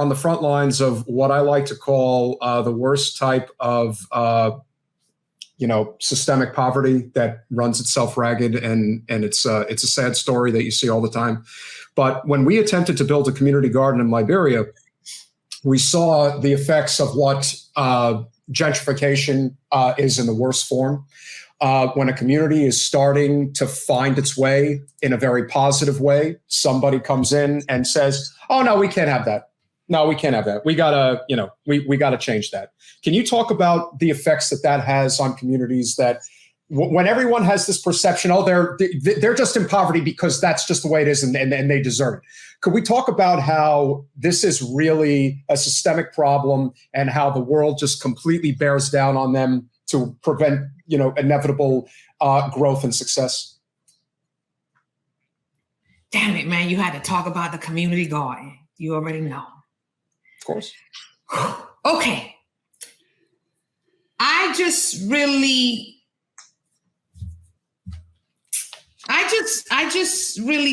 on the front lines of what I like to call the worst type of systemic poverty that runs itself ragged, and it's a sad story that you see all the time. But when we attempted to build a community garden in Liberia, we saw the effects of what gentrification is in the worst form. When a community is starting to find its way in a very positive way, somebody comes in and says, "Oh no, we can't have that. No, we can't have that. We gotta, we gotta change that." Can you talk about the effects that has on communities that when everyone has this perception, oh, they're just in poverty because that's just the way it is and they deserve it. Could we talk about how this is really a systemic problem and how the world just completely bears down on them to prevent, inevitable growth and success? Damn it, man. You had to talk about the community garden. You already know. Of course. Okay. I just really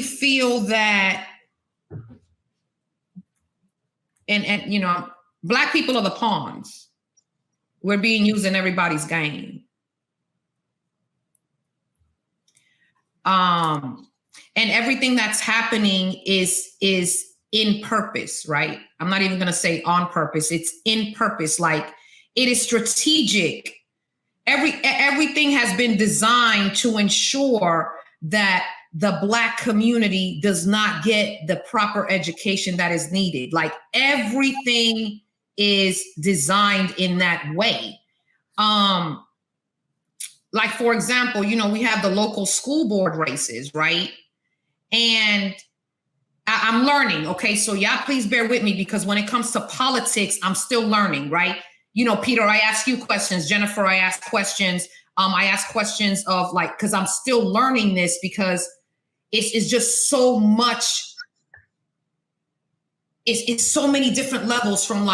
feel that, and Black people are the pawns. We're being used in everybody's game. And everything that's happening is in purpose, right? I'm not even going to say on purpose. It's in purpose. Like, it is strategic. Everything has been designed to ensure that the Black community does not get the proper education that is needed. Like, everything is designed in that way. Like, for example, we have the local school board races, right? And I'm learning, okay? So y'all please bear with me, because when it comes to politics, I'm still learning, right? Peter, I ask you questions. Jennifer, I ask questions. I ask questions of because I'm still learning this, because it's just so much. It's so many different levels from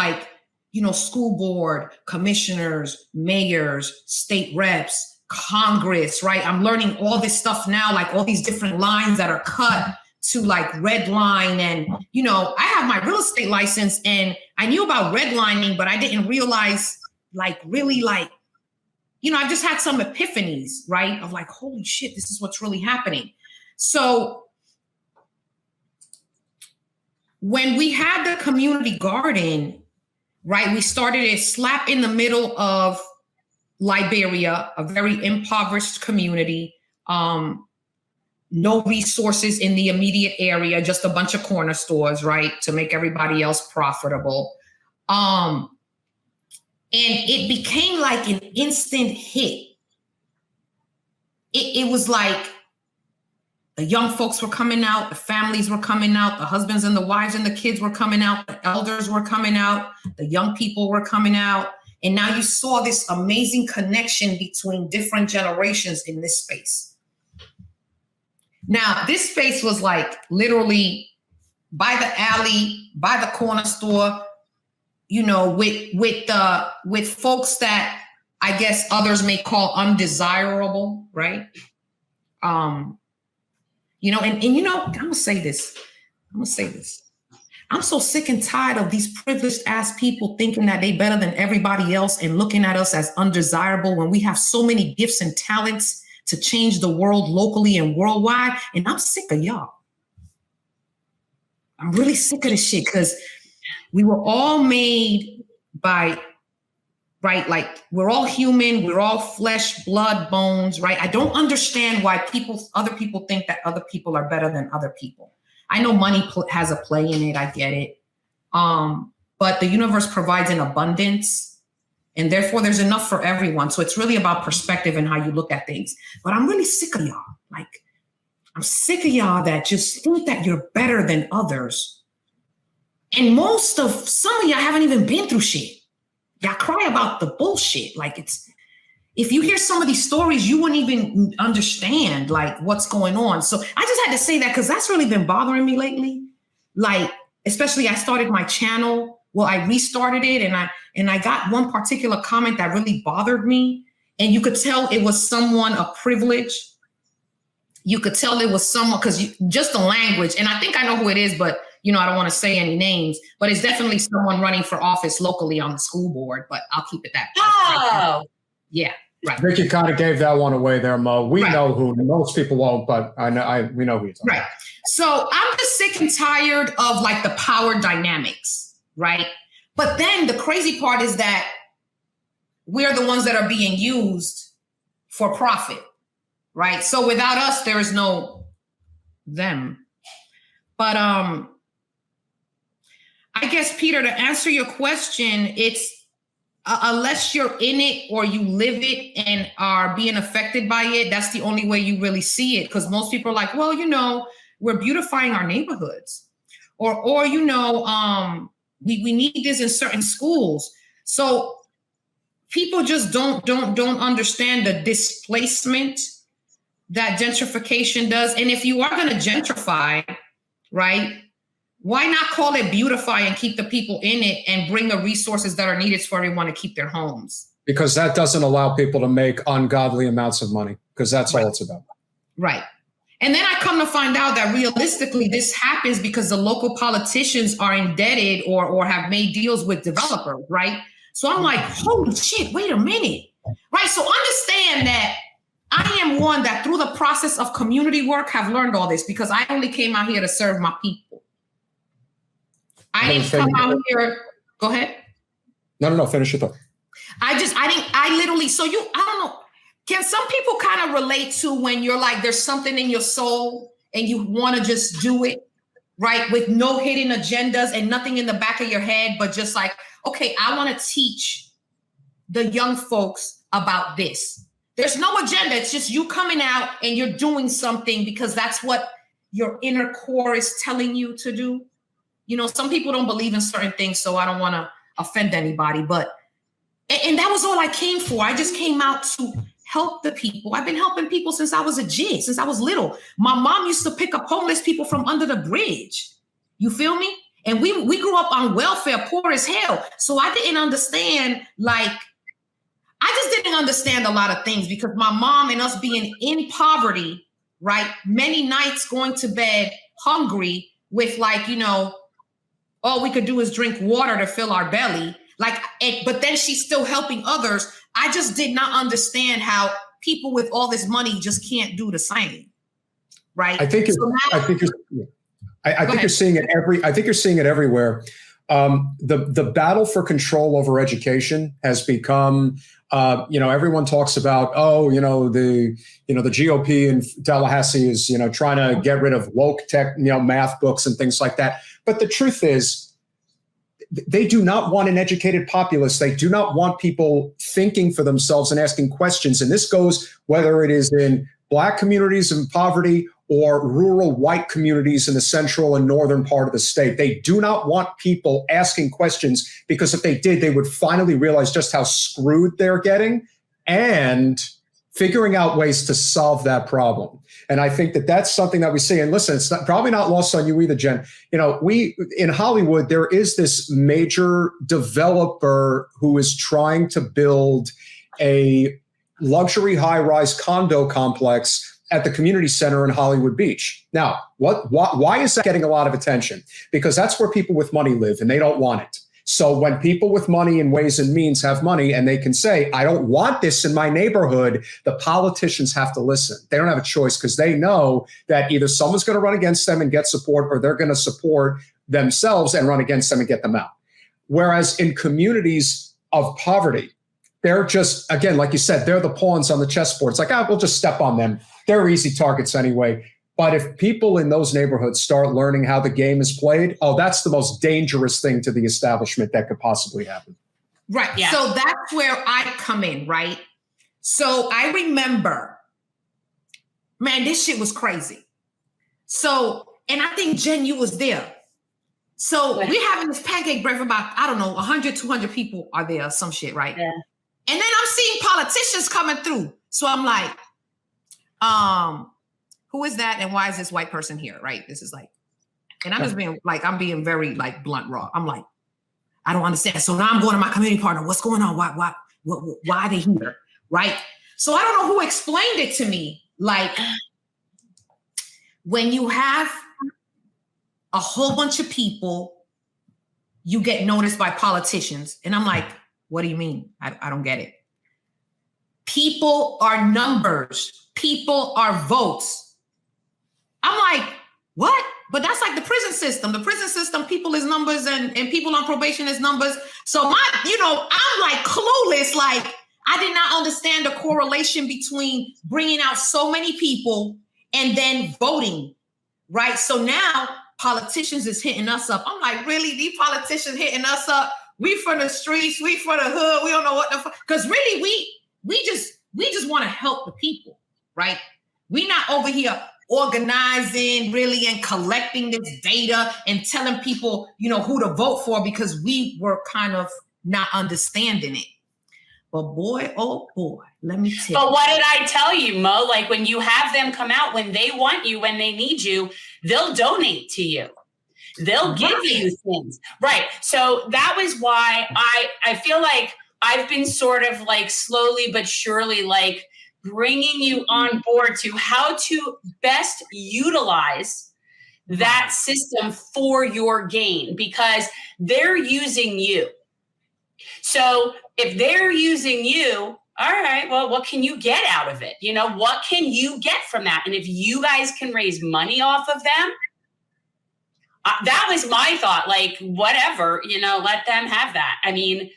school board, commissioners, mayors, state reps, Congress, right? I'm learning all this stuff now, all these different lines that are cut to red line. And, I have my real estate license and I knew about redlining, but I didn't realize I just had some epiphanies, right? Of holy shit, this is what's really happening. So when we had the community garden, right, we started it slap in the middle of Liberia, a very impoverished community, no resources in the immediate area, just a bunch of corner stores, right, to make everybody else profitable. And it became an instant hit. It was the young folks were coming out, the families were coming out, the husbands and the wives and the kids were coming out, the elders were coming out, the young people were coming out. And now you saw this amazing connection between different generations in this space. Now, this space was literally by the alley, by the corner store, with folks that I guess others may call undesirable, right? I'm gonna say this. I'm so sick and tired of these privileged ass people thinking that they better than everybody else and looking at us as undesirable when we have so many gifts and talents to change the world locally and worldwide. And I'm sick of y'all. I'm really sick of this shit, because we were all made by, right? We're all human. We're all flesh, blood, bones, right? I don't understand why other people think that other people are better than other people. I know money has a play in it. I get it. But the universe provides an abundance, and therefore there's enough for everyone. So it's really about perspective and how you look at things. But I'm really sick of y'all. I'm sick of y'all that just think that you're better than others. And some of y'all haven't even been through shit. Y'all cry about the bullshit. If you hear some of these stories, you wouldn't even understand what's going on. So I just had to say that, because that's really been bothering me lately. Especially I started my channel. Well, I restarted it, and I got one particular comment that really bothered me. And you could tell it was someone of privilege. You could tell it was someone, because just the language, and I think I know who it is, but I don't want to say any names, but it's definitely someone running for office locally on the school board, but I'll keep it that. Oh, yeah. Right. Vicky kind of gave that one away there, Mo. We right. know who. Most people won't, but we know who you're talking right. about. So I'm just sick and tired of like the power dynamics, right? But then the crazy part is that we're the ones that are being used for profit, right? So without us, there is no them. But I guess, Peter, to answer your question, it's unless you're in it or you live it and are being affected by it, that's the only way you really see it. Because most people are like, well, we're beautifying our neighborhoods, or we need this in certain schools. So people just don't understand the displacement that gentrification does. And if you are going to gentrify, right, why not call it beautify and keep the people in it and bring the resources that are needed for everyone to keep their homes? Because that doesn't allow people to make ungodly amounts of money, because that's all it's about. Right. And then I come to find out that realistically, this happens because the local politicians are indebted or have made deals with developers, right? So I'm like, holy shit, wait a minute, right? So understand that I am one that through the process of community work have learned all this, because I only came out here to serve my people. I didn't come out here. Go ahead. No, finish your thought. I literally, I don't know. Can some people kind of relate to when you're like, there's something in your soul and you want to just do it, right? With no hidden agendas and nothing in the back of your head, but just like, okay, I want to teach the young folks about this. There's no agenda. It's just you coming out and you're doing something because that's what your inner core is telling you to do. Some people don't believe in certain things, so I don't want to offend anybody, and that was all I came for. I just came out to help the people. I've been helping people since I was a kid, since I was little. My mom used to pick up homeless people from under the bridge. You feel me? And we grew up on welfare, poor as hell. So I didn't understand, I just didn't understand a lot of things, because my mom and us being in poverty, right? Many nights going to bed hungry with all we could do is drink water to fill our belly. But then she's still helping others. I just did not understand how people with all this money just can't do the same, right? I think you're seeing it you're seeing it everywhere. The battle for control over education has become, everyone talks about, the GOP in Tallahassee is, trying to get rid of woke tech, math books and things like that. But the truth is, they do not want an educated populace. They do not want people thinking for themselves and asking questions. And this goes whether it is in Black communities in poverty or rural white communities in the central and northern part of the state. They do not want people asking questions, because if they did, they would finally realize just how screwed they're getting and figuring out ways to solve that problem. And I think that that's something that we see. And listen, it's probably not lost on you either, Jen. We in Hollywood, there is this major developer who is trying to build a luxury high-rise condo complex at the community center in Hollywood Beach. Now, why is that getting a lot of attention? Because that's where people with money live, and they don't want it. So when people with money and ways and means have money and they can say, I don't want this in my neighborhood, the politicians have to listen. They don't have a choice, because they know that either someone's going to run against them and get support, or they're going to support themselves and run against them and get them out. Whereas in communities of poverty, they're just, again, like you said, they're the pawns on the chessboard. It's like, we'll just step on them. They're easy targets anyway. But if people in those neighborhoods start learning how the game is played, that's the most dangerous thing to the establishment that could possibly happen. Right. Yeah. So that's where I come in, right? So I remember, man, this shit was crazy. So, and I think, Jen, you was there. So we're having this pancake bread for about, 100, 200 people are there, some shit, right? Yeah. And then I'm seeing politicians coming through. So I'm like, who is that? And why is this white person here? Right. This is like, and I'm just being I'm being very blunt, raw. I'm like, I don't understand. So now I'm going to my community partner. What's going on? Why are they here? Right. So I don't know who explained it to me. When you have a whole bunch of people, you get noticed by politicians. And I'm like, what do you mean? I don't get it. People are numbers. People are votes. I'm like, what? But that's like the prison system. The prison system, people is numbers and people on probation is numbers. So I'm like clueless. Like, I did not understand the correlation between bringing out so many people and then voting, right? So now politicians is hitting us up. I'm like, really? These politicians hitting us up? We from the streets, we from the hood, we don't know what the fuck. Because really, we just want to help the people, right? We not over here organizing really and collecting this data and telling people, who to vote for, because we were kind of not understanding it. But boy, oh boy, let me tell you. But what did I tell you, Mo? Like, when you have them come out, when they want you, when they need you, they'll donate to you. They'll give you things. Right. So that was why I feel like I've been sort of like slowly but surely like bringing you on board to how to best utilize that system for your gain, because they're using you. So if they're using you, all right, well, what can you get out of it? What can you get from that? And if you guys can raise money off of them, that was my thought, like, whatever, let them have that. I mean,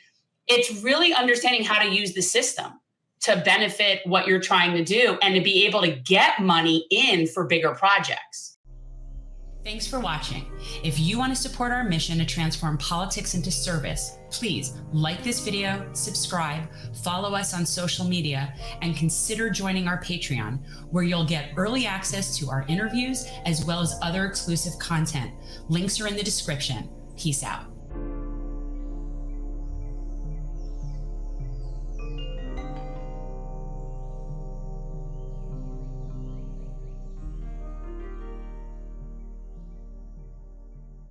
it's really understanding how to use the system to benefit what you're trying to do and to be able to get money in for bigger projects. Thanks for watching. If you want to support our mission to transform politics into service, please like this video, subscribe, follow us on social media, and consider joining our Patreon, where you'll get early access to our interviews as well as other exclusive content. Links are in the description. Peace out.